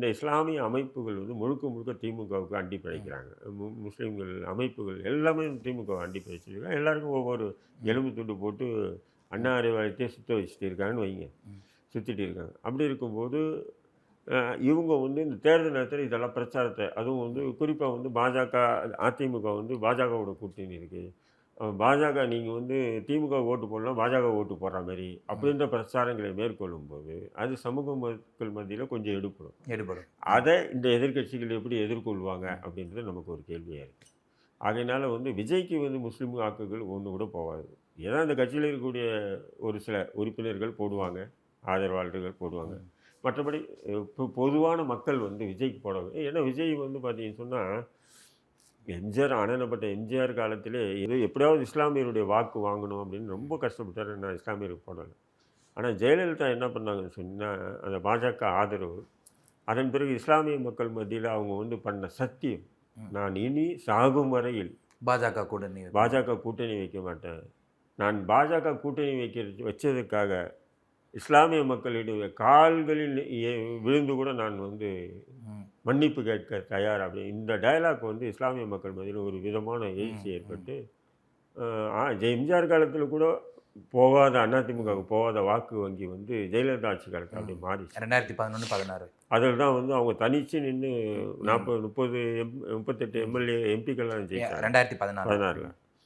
இந்த இஸ்லாமிய அமைப்புகள் வந்து முழுக்க முழுக்க திமுகவுக்கு அண்டி பிழைக்கிறாங்க. முஸ்லீம்கள் அமைப்புகள் எல்லாமே திமுகவை அண்டி பிழைச்சிருக்காங்க. எல்லாருக்கும் ஒவ்வொரு எலும்பு துண்டு போட்டு அண்ணா அறிவாலயத்தையே சுத்த வச்சுட்டு இருக்காங்கன்னு வைங்க. சுற்றிட்டு இருக்காங்க. அப்படி இருக்கும்போது இவங்க வந்து இந்த தேர்தல் நேரத்தில் இதெல்லாம் பிரச்சாரத்தை அதுவும் வந்து குறிப்பாக வந்து பாஜக, அதிமுக வந்து பாஜகவோட கூட்டணி இருக்குது. பாஜக நீங்கள் வந்து திமுக ஓட்டு போடலாம், பாஜக ஓட்டு போடுற மாதிரி அப்படின்ற பிரச்சாரங்களை மேற்கொள்ளும்போது அது சமூக மக்கள் மத்தியில் கொஞ்சம் எடுபடும். அதை இந்த எதிர்க்கட்சிகள் எப்படி எதிர்கொள்வாங்க அப்படின்றது நமக்கு ஒரு கேள்வியாக இருக்குது. அதனால வந்து விஜய்க்கு வந்து முஸ்லீம் வாக்குகள் ஒன்று கூட போகாது. ஏன்னா இந்த கட்சியில் இருக்கக்கூடிய ஒரு சில உறுப்பினர்கள் போடுவாங்க, ஆதரவாளர்கள் போடுவாங்க. மற்றபடி பொதுவான மக்கள் வந்து விஜய்க்கு போடுவாங்க. ஏன்னா விஜய் வந்து பார்த்தீங்கன்னு சொன்னால் எம்ஜிஆர் அனனப்பட்ட எம்ஜிஆர் காலத்திலே இது எப்படியாவது இஸ்லாமியருடைய வாக்கு வாங்கணும் அப்படின்னு ரொம்ப கஷ்டப்பட்டார். நான் இஸ்லாமியருக்கு போடலை. ஆனால் ஜெயலலிதா என்ன பண்ணாங்கன்னு சொன்னால் அந்த பாஜக ஆதரவு, அதன் பிறகு இஸ்லாமிய மக்கள் மத்தியில் அவங்க வந்து பண்ண சத்தியம், நான் இனி சாகும் வரையில் பாஜக கூட்டணி வைக்க மாட்டேன். நான் பாஜக கூட்டணி வச்சதுக்காக இஸ்லாமிய மக்களுடைய கால்களில் விழுந்து கூட நான் வந்து மன்னிப்பு கேட்க தயார். அப்படி இந்த டயலாக் வந்து இஸ்லாமிய மக்கள் மத்தியில் ஒரு விதமான எழுச்சி ஏற்பட்டு எம்ஜிஆர் காலத்தில் கூட போகாத அதிமுகவுக்கு போகாத வாக்கு வங்கி வந்து ஜெயலலிதா ஆட்சி காலத்தில் அப்படி மாறி 2011-16 அதில் தான் வந்து அவங்க தனித்து நின்று 38 எம்எல்ஏ எம்பிக்கள்லாம் ஜெயிச்சாங்க 2016.